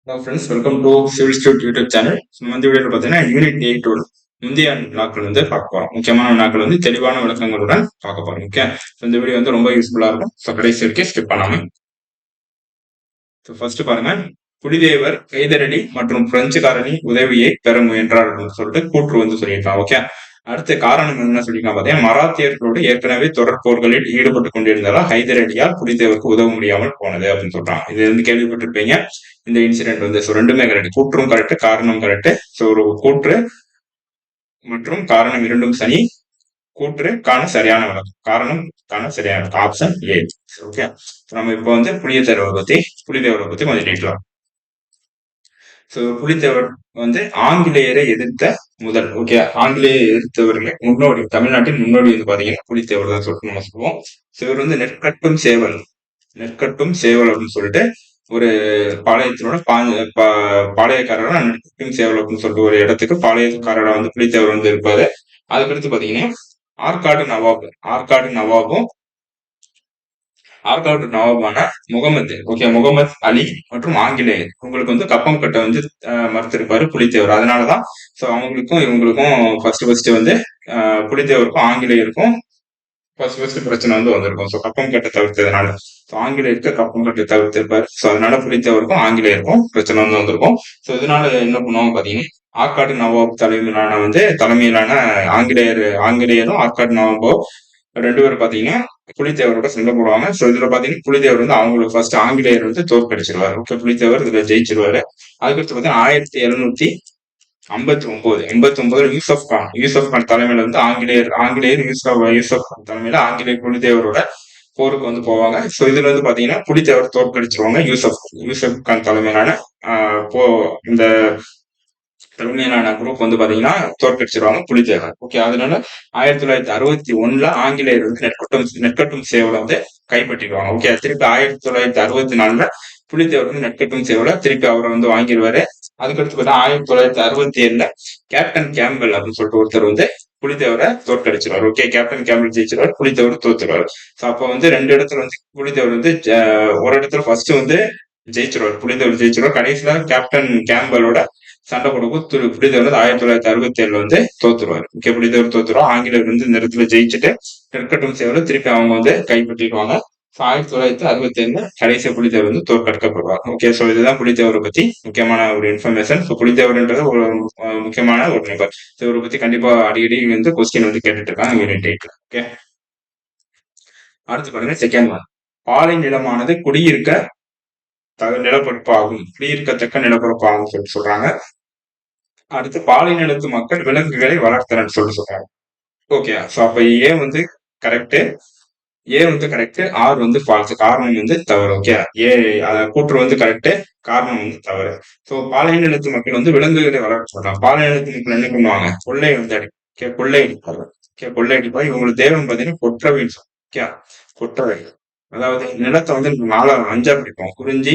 Hello friends, welcome to civil stood YouTube channel. இந்த வீடியோவில் பார்த்தீங்கன்னா யூனிட் 8 முந்தைய வினாக்கள் பார்க்க போகிறோம். முக்கியமான வினாக்கள் தெளிவான விளக்கங்களுடன் பார்க்க போகிறோம். ஓகே, இந்த வீடியோ ரொம்ப யூஸ்ஃபுல்லாக இருக்கும். ஸோ கடைசி வரைக்கும் ஸ்கிப் பண்ணாமல். ஸோ ஃபர்ஸ்ட் பாருங்க, புலிதேவர் கைதரடி மற்றும் பிரெஞ்சுக்காரனி உதவியை பெற முயன்றார் அப்படின்னு சொல்லிட்டு கூற்று சொல்லியிருக்கான். ஓகே, அடுத்த காரணம் என்ன சொல்லியிருக்கான் பார்த்தீங்கன்னா, மராத்தியர்களோடு ஏற்கனவே தொடர் போர்களில் ஈடுபட்டு கொண்டிருந்ததால் ஹைதர் அலியால் புலிதேவருக்கு உதவ முடியாமல் போனது அப்படின்னு சொல்றான். இது கேள்விப்பட்டிருப்பீங்க இந்த இன்சிடென்ட். ஸோ ரெண்டுமே கரெக்ட், கூற்றும் கரெக்ட், காரணம் கரெக்ட். ஸோ ஒரு கூற்று மற்றும் காரணம் இரண்டும் சனி. கூற்று காண சரியான விளக்கம், காரணம் காண சரியான விளக்கம், ஆப்ஷன் ஏ. ஓகே, நம்ம இப்போ புலிதேவரை பத்தி கொஞ்சம் டீட்டெயிலா. ஸோ புலித்தேவர் ஆங்கிலேயரை எதிர்த்த முதல், ஓகே, ஆங்கிலேயரை எதிர்த்தவர்கள் முன்னோடி, தமிழ்நாட்டின் முன்னோடி பாத்தீங்கன்னா புலித்தேவர் தான் சொல்லிட்டு நம்ம சொல்லுவோம். ஸோ இவர் நெற்கட்டும் சேவல் அப்படின்னு சொல்லிட்டு ஒரு பாளையத்தினோட பாளையக்காரரா நெற்கட்டும் சேவல் அப்படின்னு சொல்லிட்டு ஒரு இடத்துக்கு பாளையக்காரரா புலித்தேவர் இருப்பாரு. அதுக்கடுத்து பாத்தீங்கன்னா ஆற்காடு நவாபும் ஆற்காடு நவாபான முகமது அலி மற்றும் ஆங்கிலேயர் உங்களுக்கு கப்பம் கட்ட மறுத்திருப்பாரு புலித்தேவர். அதனாலதான் சோ அவங்களுக்கும் இவங்களுக்கும் ஃபர்ஸ்ட் புலித்தேவருக்கும் ஆங்கிலேயருக்கும் ஃபர்ஸ்ட் பிரச்சனை வந்திருக்கும். ஸோ கப்பம் கட்ட தவிர்த்ததுனால ஆங்கிலேயருக்கு கப்பம் கட்ட தவிர்த்திருப்பாரு. ஸோ அதனால புலித்தேவருக்கும் ஆங்கிலேயருக்கும் பிரச்சனை வந்திருக்கும். ஸோ இதனால என்ன பண்ணுவாங்க பாத்தீங்கன்னா, ஆற்காடு நவாப் தலைமையிலான ஆங்கிலேயரும் ஆற்காடு நவாபும் ரெண்டு பேரும் பாத்தீங்கன்னா புலித்தேவரோட சண்டை போடுவாங்க. சோ இதுல பாத்தீங்கன்னா புலித்தேவர் அவங்களுக்கு ஃபர்ஸ்ட் ஆங்கிலேயர் தோற்கடிச்சிருவாரு. ஓகே, புலித்தேவர் இதுல ஜெயிச்சிருவாரு. அதுக்கடுத்து பாத்தீங்கன்னா 1789 யூசப் கான் தலைமையில ஆங்கிலேயர் யூசப் கான் தலைமையில ஆங்கிலேயர் புலித்தேவரோட போருக்கு போவாங்க. சோ இதுல பாத்தீங்கன்னா புலித்தேவர் தோற்கடிச்சிருவாங்க. யூசப் கான் தலைமையிலான இந்த தலைமையிலான குரூப் பாத்தீங்கன்னா தோற்கடிச்சிருவாங்க புலித்தேவர். ஓகே, அதனால 1961 ஆங்கிலேயர் நெற்கட்டும் சேவலை கைப்பற்றிடுவாங்க. ஓகே, திருப்பி 1964 புலித்தேவர் நெற்கட்டும் சேவலை திருப்பி அவரை வாங்கிடுவாரு. அதுக்கடுத்து பார்த்தா 1967 கேப்டன் கேம்பல் அப்படின்னு சொல்லிட்டு ஒருத்தர் புலித்தேவரை தோற்கடிச்சிருவாரு. ஓகே, கேப்டன் கேம்பல் ஜெயிச்சிருவாரு, புலித்தேவர் தோத்துருவாரு. ஸோ அப்போ ரெண்டு இடத்துல புலித்தேவர் ஒரு இடத்துல ஃபர்ஸ்ட் ஜெயிச்சிருவாரு, புலித்தேவர் ஜெயிச்சிருவார். கடைசியில கேப்டன் கேம்பலோட சண்டை கொடுக்கும் புலித்தேவர் 1967 தோத்துருவாரு. ஓகே, புலித்தேவர் தோத்துருவார். ஆங்கிலேயர் இந்த இடத்துல ஜெயிச்சுட்டு நெற்கட்டும் சேவலை திருப்பி அவங்க கைப்பற்றிடுவாங்க. 1967 கடைசியா புலித்தேவர் தோற்கடிக்கப்படுவார். ஓகே, சோ இதுதான் புலித்தேவரை பத்தி முக்கியமான ஒரு இன்ஃபர்மேஷன். ஸோ புலித்தேவர்ன்றது ஒரு முக்கியமான ஒரு நபர். இவரை பத்தி கண்டிப்பா அடிக்கடி கொஸ்டின் கேட்டுட்டு இருக்காங்க யூனிட் 8. ஓகே, அடுத்து பாருங்க செகண்ட் ஒன். பாலை நிலமானது குடியிருக்கத்தக்க நிலப்பரப்பாகும் சொல்றாங்க. அடுத்து பாலை நிலத்து மக்கள் விலங்குகளை வளர்த்தனன்னு சொல்றாங்க. ஓகே, சோ அப்ப ஏ கரெக்ட், கரெக்ட், ஆர் ஃபால்ஸ், காரணம் தவறு. ஓகே, ஏ கூற்று கரெக்ட், காரணம் தவறு. சோ பாலை நிலத்து மக்கள் விலங்குகளை வளர்க்க சொல்றாங்க. பாலை நிலத்து மக்கள் என்ன பண்ணுவாங்க, கொள்ளையடிப்பா. இவங்களுக்கு தேவன் பாத்தீங்கன்னா கொற்றவை. ஓகே, கொற்றவை அதாவது நிலத்தை 5 பிடிப்போம். குறிஞ்சி,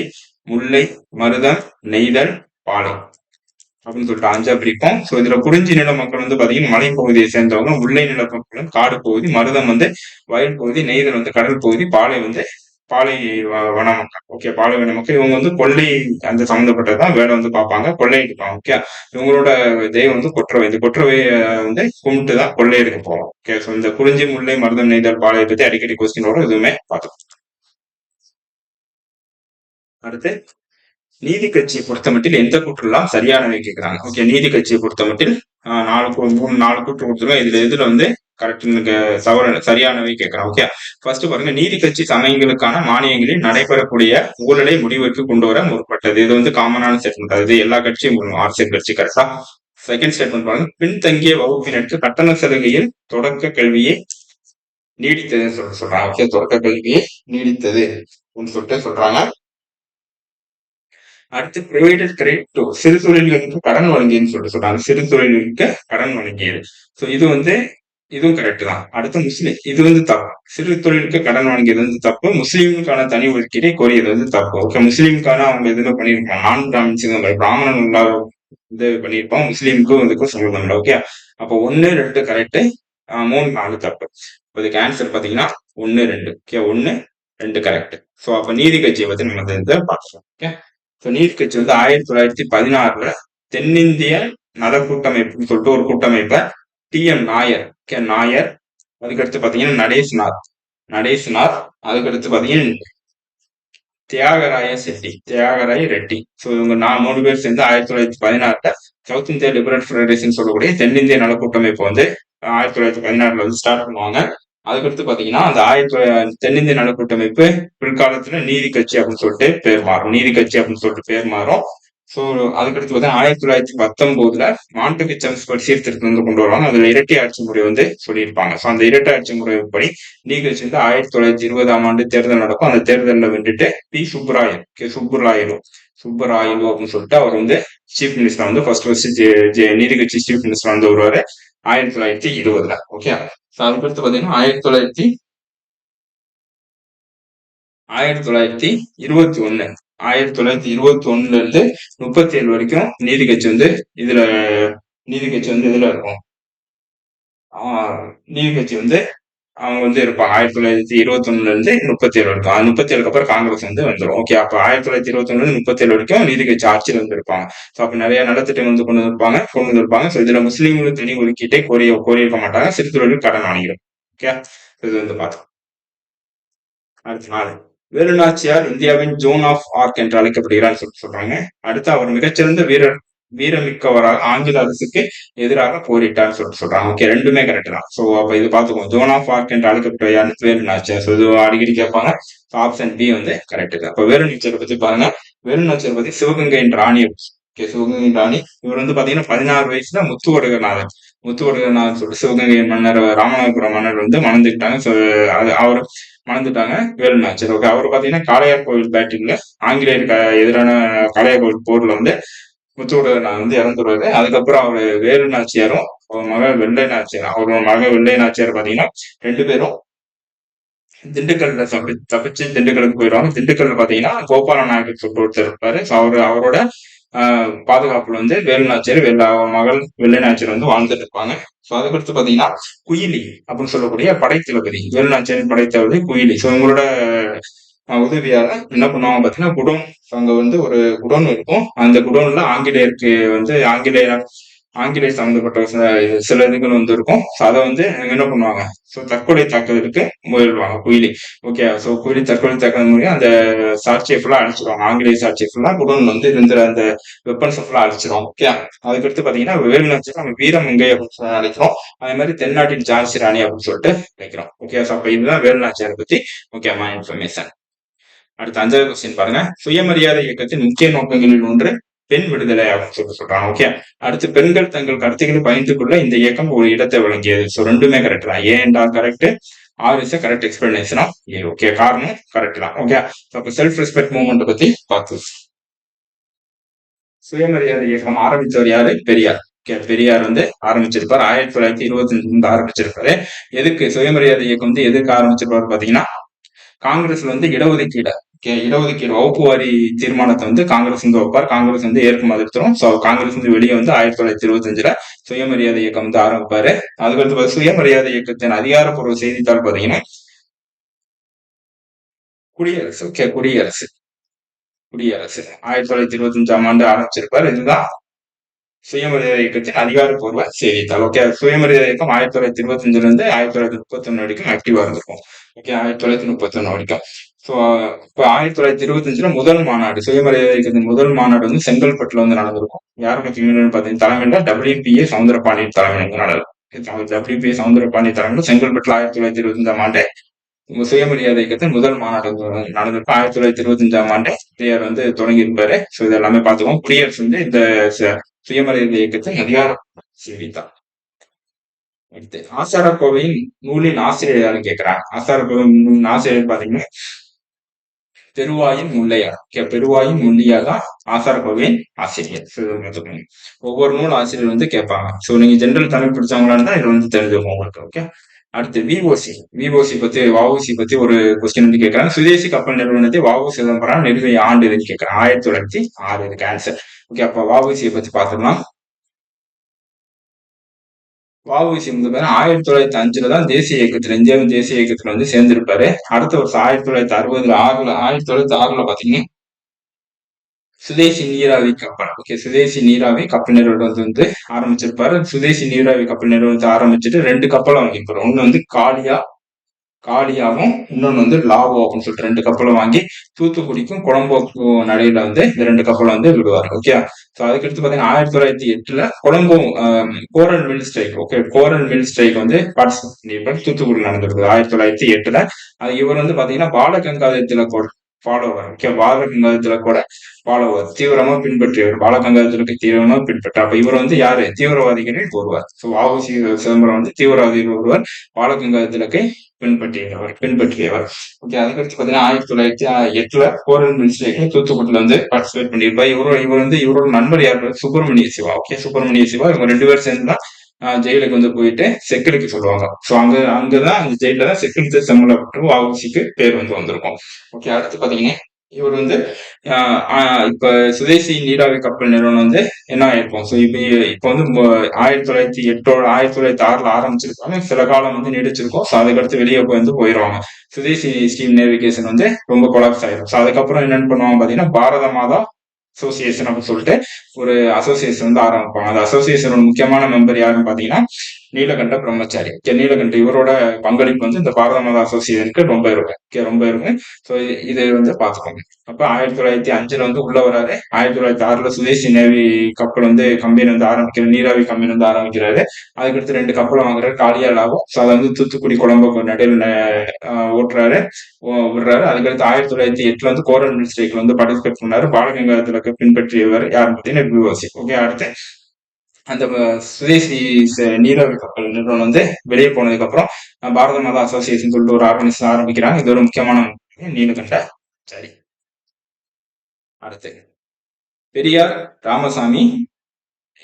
முல்லை, மருதம், நெய்தல், பாலை அப்படின்னு சொல்லிட்டு 5 பிரிப்போம். சோ இதுல குறிஞ்சி நில மக்கள் பாத்தீங்கன்னா மலைப்பகுதியை சேர்ந்தவங்க, முல்லை நில மக்கள் காடு பகுதி, மருதம் வயல் பகுதி, நெய்தல் கடல் பகுதி, பாலை வன மக்கள். ஓகே, பாலை வன மக்கள் இவங்க கொள்ளை அந்த சம்பந்தப்பட்டதான் வேலை பார்ப்பாங்க, கொள்ளையடிப்பாங்க. ஓகே, இவங்களோட தெய்வம் கொற்றவை. இந்த கொற்றவையை கும்பிட்டுதான் கொள்ளையடிக்க போவோம். ஓகே, சோ இந்த குறிஞ்சி, முல்லை, மருதம், நெய்தல், பாலையை பத்தி அடிக்கடி கொஸ்டின் வரும், எதுவுமே பார்த்தோம். அடுத்து நீதி கட்சியை பொறுத்தமட்டில் எந்த கூற்றுலாம் சரியானவை கேட்கிறாங்க. ஓகே, நீதி கட்சியை பொறுத்தமட்டில் 4 கூற்று கொடுத்துருவோம். இதுல கரெக்ட் சரியானவை கேட்கிறாங்க. ஓகே, ஃபர்ஸ்ட் பாருங்க, நீதி கட்சி சமயங்களுக்கான மானியங்களில் நடைபெறக்கூடிய ஊழலை முடிவுக்கு கொண்டு வர முற்பட்டது. இது காமனான ஸ்டேட்மெண்ட். அது எல்லா கட்சியும் அரசியல் கட்சி. கரெக்டா. செகண்ட் ஸ்டேட்மெண்ட் பாருங்க, பின்தங்கிய வகுப்பினருக்கு கட்டண சலுகையில் தொடக்க கல்வியை நீடித்ததுன்னு சொல்றாங்க. ஓகே, தொடக்க கல்வியை நீடித்தது சொல்லிட்டு சொல்றாங்க. அடுத்து ப்ரொவைடட் கிரெடிட் டு சிறு தொழில்களுக்கு கடன் வழங்கியதுன்னு சொல்லிட்டு சொல்றாங்க. சிறு தொழில்களுக்கு கடன் வழங்கியது. ஸோ இதுவும் கரெக்ட் தான். அடுத்து முஸ்லீம், இது தப்பு. சிறு தொழிலுக்கு கடன் வழங்கியது தப்பு. முஸ்லீமுக்கான தனி ஒதுக்கீடை கோரியது தப்பு. ஓகே, முஸ்லீமுக்கான அவங்க எதுவுமே பண்ணியிருப்பாங்க, நான் பிராமின்ஸுங்க பிராமணன் இது பண்ணியிருப்போம், முஸ்லீமுக்கும் சம்பந்தம் இல்லை. ஓகே, அப்போ 1, 2 கரெக்ட், 3, 4 தப்பு. இதுக்கு ஆன்சர் பாத்தீங்கன்னா 1, 2. Okay, 1, 2 correct. ஸோ அப்ப நீதி கட்சியை பத்தி நம்ம பார்க்கலாம். ஓகே, நீதி கட்சி வந்து 1916 தென்னிந்திய நல கூட்டமைப்புன்னு சொல்லிட்டு ஒரு கூட்டமைப்பை டி.எம். நாயர், நாயர், அதுக்கடுத்து பாத்தீங்கன்னா நடேசனார், அதுக்கடுத்து பாத்தீங்கன்னா தியாகராய ரெட்டி. ஸோ இவங்க 3 பேர் சேர்ந்து 1916 சவுத் இந்தியா லிபரல் ஃபெடரேஷன் சொல்லக்கூடிய தென்னிந்திய நல கூட்டமைப்பு வந்து 1916 வந்து ஸ்டார்ட் பண்ணுவாங்க. அதுக்கடுத்து பாத்தீங்கன்னா அந்த தென்னிந்திய நல கூட்டமைப்பு பிற்காலத்துல நீதி கட்சி அப்படின்னு சொல்லிட்டு பேர் மாறும். ஸோ அதுக்கடுத்து பார்த்தா 1919 மாண்புமிகு சமஸ்படி சீர்திருத்தம் வந்து கொண்டு வருவாங்க. அதுல இரட்டை ஆட்சி முறை வந்து சொல்லியிருப்பாங்க. ஸோ அந்த இரட்டை ஆட்சி முறைப்படி நீதிக்கட்சி வந்து 1920 தேர்தல் நடக்கும். அந்த தேர்தலில் வென்றுட்டு பி. சுப்புராயலு அப்படின்னு சொல்லிட்டு அவர் வந்து சீஃப் மினிஸ்டர் வந்து ஃபர்ஸ்ட் நீதிக்கட்சி சீஃப் மினிஸ்டர் வந்து வருவாரு 1920. ஓகே. அதுக்கடுத்து பாத்தீங்கன்னா 1921 1921 இருந்து 37 வரைக்கும் நீதிக்கட்சி வந்து இதுல இருக்கும். நீதிக்கட்சி வந்து அவங்க வந்து இருப்பாங்க 1921 இருந்து 37 வரைக்கும். 37க்கு அப்புறம் காங்கிரஸ் வந்து வந்துடும். ஓகே. அப்ப 1921 இருந்து 37 வரைக்கும் நீதிக்கட்சி ஆட்சியில் வந்து இருப்பாங்க. ஸோ அப்ப நிறைய நலத்திட்டம் வந்து கொண்டு வந்திருப்பாங்க. ஸோ இதுல முஸ்லீம்களுக்கு தனி ஒதுக்கீட்டை கோரியிருக்க மாட்டாங்க. சிறுதொழில் கடன் வாங்கிடும். ஓகே. இது வந்து பார்த்தோம். அடுத்த 4 வேலுநாச்சியார் இந்தியாவின் ஜோன் ஆஃப் ஆர்க் என்று அழைக்கப்படுகிறார் சொல்றாங்க. அடுத்து அவர் மிகச்சிறந்த வீரமிக்கவராக ஆங்கில அரசுக்கு எதிராக போரிட்டார் சொல்றாங்க. ஓகே. ரெண்டுமே கரெக்ட் தான். ஸோ அப்ப இது பார்த்துக்கோங்க. ஜோன் ஆஃப் ஆர்க் என்று அழைக்கப்பட்ட யாருன்னு வேலுநாச்சியார். ஸோ இது அடிக்கடி கேட்பாங்க. ஆப்ஷன் பி வந்து கரெக்ட் தான். அப்ப வேலுநாச்சியார் பத்தி பாருங்க. வேலுநாச்சியார் பத்தி சிவகங்கையின் ராணி. ஓகே. சிவகங்கையின் ராணி. இவர் வந்து பாத்தீங்கன்னா 16 வயசுல முத்துவடுகநாதன் சொல்லிட்டு சிவகங்கை மன்னர் ராமநாதபுரம் மன்னர் வந்து மணந்துக்கிட்டாங்க. ஸோ அவர் மணந்துட்டாங்க வேலுநாச்சியார். ஓகே. அவர் பாத்தீங்கன்னா காளையார் கோவில் பேட்டிங்ல ஆங்கிலேயருக்கு எதிரான காளையார் கோவில் போர்ல வந்து முத்துவடுகநாதன் வந்து இறந்துருவாரு. அதுக்கப்புறம் அவரு வேலு நாச்சியாரும் அவர் மகள் வெள்ளை நாச்சியார் பாத்தீங்கன்னா 2 பேரும் திண்டுக்கல்ல தப்பிச்சு திண்டுக்கலுக்கு போயிடுவாங்க. திண்டுக்கல்ல பாத்தீங்கன்னா கோபால நாயக்கர் சொல்லிட்டு ஒருத்தர் இருப்பாரு. அவரோட பாதுகாப்புல வந்து வேலுநாச்சியார் மகள் வெள்ளை நாச்சியார் வந்து வாழ்ந்துட்டு இருப்பாங்க. ஸோ அதுக்கடுத்து பாத்தீங்கன்னா குயிலி அப்படின்னு சொல்லக்கூடிய படைத்தளபதி வேலுநாச்சியாரின் படைத்தளபதி குயிலி. ஸோ இவங்களோட உதவியால என்ன பண்ணுவாங்க பாத்தீங்கன்னா குடோன். அங்க வந்து ஒரு குடோன் இருக்கும். அந்த குடோன்ல ஆங்கிலேயர் சம்பந்தப்பட்ட சில இதுகள் வந்து இருக்கும். அதை வந்து என்ன பண்ணுவாங்க, ஸோ தற்கொலை தாக்குதலுக்கு முயல்வாங்க குயிலி. ஓகே. ஸோ குயிலி தற்கொலை தாக்குதல் மூலியம் அந்த சாட்சியை ஃபுல்லா அழிச்சிருவாங்க. ஆங்கிலேய சாட்சியை ஃபுல்லா குடோன் வந்து இருந்த அந்த வெப்பன்ஸ் ஃபுல்லா அழிச்சிருவாங்க. ஓகே. அதுக்கடுத்து பாத்தீங்கன்னா வேலுநாச்சியார் நம்ம வீரமங்கை அப்படின்னு சொல்லி அழைக்கிறோம். அதே மாதிரி தென்னாட்டின் ஜான்சி ராணி அப்படின்னு சொல்லிட்டு அழைக்கிறோம். ஓகே. ஸோ அப்ப இதுதான் வேலுநாச்சியாரை பத்தி முக்கியமான இன்ஃபர்மேஷன். அடுத்த 5வது கொஸ்டின் பாருங்க. சுயமரியாதை இயக்கத்தின் முக்கிய நோக்கங்களில் ஒன்று பெண் விடுதலை அப்படின்னு சொல்றாங்க. ஓகே. அடுத்து பெண்கள் தங்கள் கருத்துக்களை பகிர்ந்து கொள்ள இந்த இயக்கம் ஒரு இடத்தை வழங்கியது. ஸோ ரெண்டுமே கரெக்ட் தான். ஏன்டா correct, R is correct explanation of A. Okay. காரணம் கரெக்ட் தான். ஓகே. அப்ப செல்ஃப் ரெஸ்பெக்ட் மூவ்மெண்ட் பத்தி பார்த்து சுயமரியாதை இயக்கம் ஆரம்பித்தவர் யாரு? பெரியார். பெரியார் வந்து ஆரம்பிச்சிருப்பாரு. 1925 ஆரம்பிச்சிருப்பாரு. எதுக்கு சுயமரியாதை இயக்கம் வந்து எதுக்கு ஆரம்பிச்சிருப்பாரு பாத்தீங்கன்னா காங்கிரஸ்ல வந்து இடஒதுக்கீடு வகுப்பு வாரி தீர்மானத்தை வந்து காங்கிரஸ் வந்து வைப்பார். காங்கிரஸ் வந்து ஏற்க மறுத்துரும். ஸோ காங்கிரஸ் வந்து வெளியே வந்து 1925 சுயமரியாதை இயக்கம் வந்து ஆரம்பிப்பாரு. அதுக்கடுத்து சுயமரியாதை இயக்கத்தின் அதிகாரப்பூர்வ செய்தித்தாள் பாத்தீங்கன்னா குடியரசு. குடியரசு 1925 ஆரம்பிச்சிருப்பாரு. இதுதான் சுயமரியாதை இயக்கத்தின் அதிகாரப்பூர்வ செய்தித்தாள். ஓகே. சுயமரியாதை இயக்கம் 1925 இருந்து 1931 வரைக்கும் ஆக்டிவா இருந்திருக்கும். ஓகே. 1931 வரைக்கும். ஸோ இப்போ 1925 முதல் மாநாடு, சுயமரியாதை இயக்கத்தின் முதல் மாநாடு வந்து செங்கல்பட்டுல வந்து நடந்திருக்கும். யாரும் பாத்தீங்கன்னா தலைமையில WPA சவுந்தரபாண்டியன் தலைமையில் நடக்கும். WPA சவுந்தரபாண்டியன் தலைமையில் செங்கல்பட்டுல 1925 சுயமரியாதை இயக்கத்தின் முதல் மாநாடு நடந்திருக்கும். 1925 பெரியார் வந்து தொடங்கி இருப்பாரு. ஸோ இது எல்லாமே பார்த்துக்கோம். குடியரசு வந்து இந்த சுயமரியாதை இயக்கத்தை அதிகாரம் செய்தித்தான். அடுத்து ஆசாரக்கோவையின் நூலின் ஆசிரியர் யாருன்னு கேட்கிறாங்க. ஆசாரக்கோவையின் ஆசிரியர் பாத்தீங்கன்னா பெருவாயின் முல்லையா தான் ஆசாரக்கோவையின் ஆசிரியர். ஒவ்வொரு நூல் ஆசிரியர் வந்து கேட்பாங்க. ஸோ நீங்க ஜென்ரல் தமிழ் படிச்சவங்களா இருந்தா இது வந்து தெரிஞ்சுக்கோங்க உங்களுக்கு. ஓகே. அடுத்து விஓசி பத்தி வஉசி பத்தி ஒரு கொஸ்டின் வந்து கேட்கறாங்க. சுதேசி கப்பல் நிறுவனத்தை வஉ சிதம்பரம் நிறுவிய ஆண்டு எதுன்னு கேட்கறாங்க. 1906 இதுக்கு ஆன்சர். ஓகே. அப்ப வஉசியை பத்தி பார்த்துக்கலாம். வஉசி வந்து 1905 தான் இந்தியாவின் தேசிய இயக்கத்துல வந்து சேர்ந்திருப்பாரு. அடுத்த வருஷம் 1960 பாத்தீங்கன்னா சுதேசி நீராவி கப்பல். ஓகே, சுதேசி நீராவி கப்பல் நிறுவனம் வந்து ஆரம்பிச்சிருப்பாரு. சுதேசி நீராவி கப்பல் நிறுவனத்தை ஆரம்பிச்சுட்டு 2 கப்பலை வாங்கியிருப்பாரு. ஒண்ணு வந்து காளியாவும் இன்னொன்னு வந்து லாவோ அப்படின்னு சொல்லிட்டு 2 கப்பலை வாங்கி தூத்துக்குடிக்கும் கொலம்போக்கும் நடுவில் வந்து இந்த 2 கப்பலை வந்து விடுவாரு. ஓகே, ஸோ அதுக்கடுத்து பாத்தீங்கன்னா 1908 Colombo coral mill strike. Okay, coral mill strike வந்து பார்ட்டிசிபேட் பண்ணியிருப்பாரு. தூத்துக்குடி நடந்திருக்குது 1908. அது இவர் வந்து பாத்தீங்கன்னா பாலகங்காதர திலகோட ஃபாலோவர். ஓகே, பாலகங்காதர திலகோட ஃபாலோவர், தீவிரமா பின்பற்றியவர், பாலகங்காதர திலகை தீவிரமா பின்பற்ற. அப்ப இவர் வந்து யாரு? தீவிரவாதிகளில் ஒருவர். ஸோ வ.உ.சி. சிதம்பரம் வந்து தீவிரவாதிகள் ஒருவர், பாலகங்காதர திலகை பின்பற்றியவர். ஓகே, அதுக்கடுத்து பாத்தீங்கன்னா 1908 கோரல் மில் ஸ்ட்ரைக்ல தூத்துக்குடியில வந்து பார்ட்டிசிபேட் பண்ணியிருப்பார். இவரோட நண்பர் யாரு? சுப்பிரமணிய சிவா. ஓகே, சுப்பிரமணிய சிவா. இவங்க 2 பேரும் சேர்ந்து ஜெயிலுக்கு வந்து போயிட்டு செக்கிலுக்கு சொல்லுவாங்க. ஸோ அங்கதான் அந்த ஜெயில தான் செக்கிலுக்கு சம்பளப்பட்டு வ.உ.சிக்கு பேர் வந்து வந்திருக்கும். ஓகே, அடுத்து பாத்தீங்கன்னா இவர் வந்து இப்ப சுதேசி நீராவி கப்பல் நிறுவனம் வந்து என்ன ஆயிருக்கும்? ஸோ இப்ப வந்து 1908 1906 ஆரம்பிச்சிருக்காங்க. சில காலம் வந்து நீடிச்சிருக்கும். ஸோ அதுக்கடுத்து வெளியே வந்து போயிடுவாங்க. சுதேசி ஸ்டீம் நேவிகேஷன் வந்து ரொம்ப கொலாப்ஸ் ஆயிரும். ஸோ அதுக்கப்புறம் என்னன்னு பண்ணுவாங்க பாத்தீங்கன்னா பாரத மாதா அசோசியேஷன் அப்படின்னு சொல்லிட்டு ஒரு அசோசியேஷன் வந்து ஆரம்பிப்பாங்க. அந்த அசோசியேஷனோட முக்கியமான மெம்பர் யாருன்னு பாத்தீங்கன்னா நீலகண்ட பிரம்மச்சாரி. நீலகண்ட இவரோட பங்களிப்பு வந்து இந்த பாரத மாதா அசோசியேஷனுக்கு ரொம்ப இருக்கும். ரொம்ப இருக்கும். ஸோ இது வந்து பாத்துக்கோங்க. அப்ப 1905 வந்து உள்ள வராரு. 1906 சுதேசி நேவி கப்பல் வந்து கம்பெனி வந்து நீராவி கம்பெனி வந்து ஆரம்பிக்கிறாரு. அதுக்கடுத்து 2 கப்பலை வாங்குறாரு, காலியா லாபம். ஸோ அதை வந்து தூத்துக்குடி கொலம்போ நடுவில் ஓட்டுறாரு, விடுறாரு. அதுக்கடுத்து 1908 வந்து கோரல் மில் ஸ்ட்ரைக்ல வந்து பார்ட்டிசிபேட் பண்ணாரு. பாலகங்காதர பின்பற்றியவர் யாருன்னு பாத்தீங்கன்னா பி.ஓ.சி. ஓகே, அடுத்து அந்த சுதேசி நீராவி கப்பல் நிறுவனம் வந்து வெளியே போனதுக்கு அப்புறம் பாரத மாதா அசோசியேஷன் சொல்லிட்டு ஒரு ஆர்கனைசேஷன் ஆரம்பிக்கிறாங்க. இது ஒரு முக்கியமான நீலகண்ட. சரி, அடுத்து பெரியார் ராமசாமி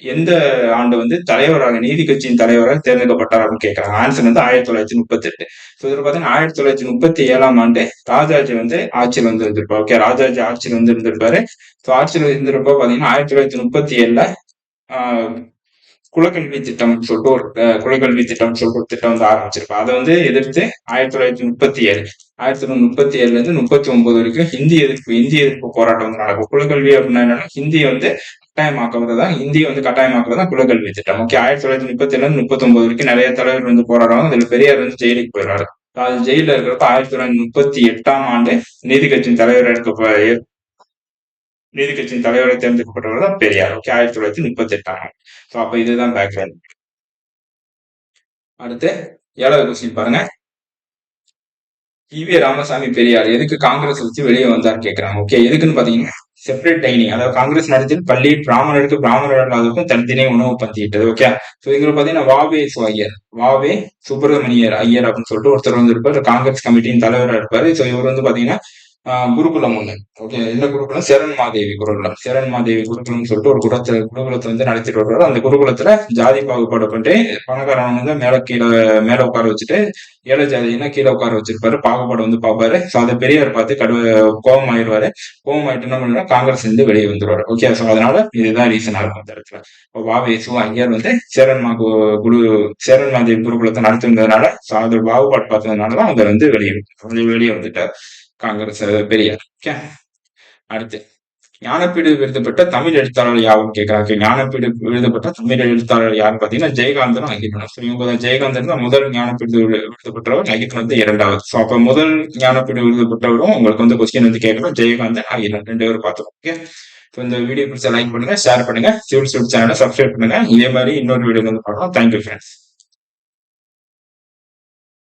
எந்த ஆண்டு வந்து தலைவராக, நீதி கட்சியின் தலைவராக தேர்ந்தெடுக்கப்பட்டார் அப்படின்னு கேட்கிறாங்க. ஆன்சர் வந்து 1938. ஸோ இதுல பாத்தீங்கன்னா 1937 ஆண்டு ராஜாஜி வந்து ஆட்சியில் வந்து இருந்திருப்பாரு. ஓகே, ராஜாஜி ஆட்சியில் வந்து இருந்திருப்பாரு. ஸோ ஆட்சியில் இருந்திருப்போ பாத்தீங்கன்னா 1937 குலக்கல்வி திட்டம் சொல்லிட்டு ஒரு குலக்கல்வி திட்டம் சொல்லிட்டு ஒரு திட்டம் வந்து ஆரம்பிச்சிருப்பாங்க. அதை வந்து எதிர்த்து 1937 1937 இருந்து 39 வரைக்கும் இந்தி எதிர்ப்பு போராட்டம் வந்து நடக்கும். குலக்கல்வி அப்படின்னா என்னன்னா ஹிந்தி வந்து கட்டாயமாக்குறதுதான், இந்தியை வந்து கட்டாயமாக்குறதுதான் குலக்கல்வி திட்டம். ஓகே, 1937 இருந்து 39 வரைக்கும் நிறைய தலைவர்கள் வந்து போராடுவாங்க. அதுல பெரியார் வந்து ஜெயிலுக்கு போயிடுறாரு. அது ஜெயில இருக்கிறப்ப 1938 ஆண்டு நீதி கட்சியின் தலைவரை தேர்ந்தெடுக்கப்பட்டவர் தான் பெரியார். ஓகே, 1938. ஸோ அப்ப இதுதான் பேக்ரவுண்ட். அடுத்து 7வது கொஸ்டின் பாருங்க. ஈவே ராமசாமி பெரியார் எதுக்கு காங்கிரஸ் வச்சு வெளியே வந்தார் கேட்கிறாங்க. ஓகே, எதுக்குன்னு பாத்தீங்கன்னா செப்பரேட் டைனிங், அதாவது காங்கிரஸ் நடத்திட்டு பள்ளி பிராமணர் அல்லாதவருக்கும் தனித்தனியே உணவு பந்திட்டது. ஓகே, ஸோ இதுல பாத்தீங்கன்னா வாவே சுப்பிரமணியர் ஐயர் அப்படின்னு சொல்லிட்டு ஒருத்தர் வந்து இருப்பாரு, காங்கிரஸ் கமிட்டியின் தலைவராக இருப்பாரு. ஸோ இவர் வந்து பாத்தீங்கன்னா குருகுலம் ஒண்ணு. ஓகே, என்ன குருகுலம்? சரண் மாதேவி குருகுலம் சொல்லிட்டு ஒரு குருகுலத்தை வந்து நடத்திட்டு வருவாரு. அந்த குருகுலத்துல ஜாதி பாகுபாடு பண்ணிட்டு பணக்காரன் வந்து மேல உட்கார வச்சுட்டு ஏழை ஜாதினா கீழே உட்கார வச்சிருப்பாரு. பாகுபாடு வந்து பார்ப்பாரு. ஸோ அதை பெரியார் பார்த்து கோபம் ஆயிட்டு என்ன பண்ணா காங்கிரஸ் இருந்து வெளியே வந்துருவாரு. ஓகே, ஸோ அதனால இதுதான் ரீசனா இருக்கும் அந்த இடத்துல. வாவேசு ஐயர் வந்து சேரன் மாதேவி குருகுலத்தை நடத்திருந்ததுனால, ஸோ அது பாகுபாடு பார்த்ததுனாலதான் அவர் வந்து வெளியே வந்துட்டார் காங்கிரஸ் பெரியார். ஓகே, அடுத்து ஞானப்பீடு விருது பெற்ற தமிழ் எழுத்தாளர் யாருன்னு கேட்கிறாங்க. ஞானப்பீடு விருது பெற்ற தமிழ் எழுத்தாளர் யாருன்னு பாத்தீங்கன்னா ஜெயகாந்தனும் அகிலனும். இவங்க ஜெயகாந்தன் தான் முதல் ஞானப்பீடு விருது பெற்றவர், அகிலன் வந்து 2வது. ஸோ அப்ப முதல் ஞானப்பீடு விருது பெற்றவரும் உங்களுக்கு வந்து கொஸ்டின் வந்து கேட்கணும். ஜெயகாந்தன் அகிலன் 2 பேரும் பார்த்துக்கோங்க. ஓகே, ஸோ இந்த வீடியோ பிடிச்ச லைக் பண்ணுங்க, ஷேர் பண்ணுங்க, சிவில் சேனலை சப்ஸ்கிரைப் பண்ணுங்க. இதே மாதிரி இன்னொரு வீடியோ வந்து பார்க்கலாம். Thank you friends.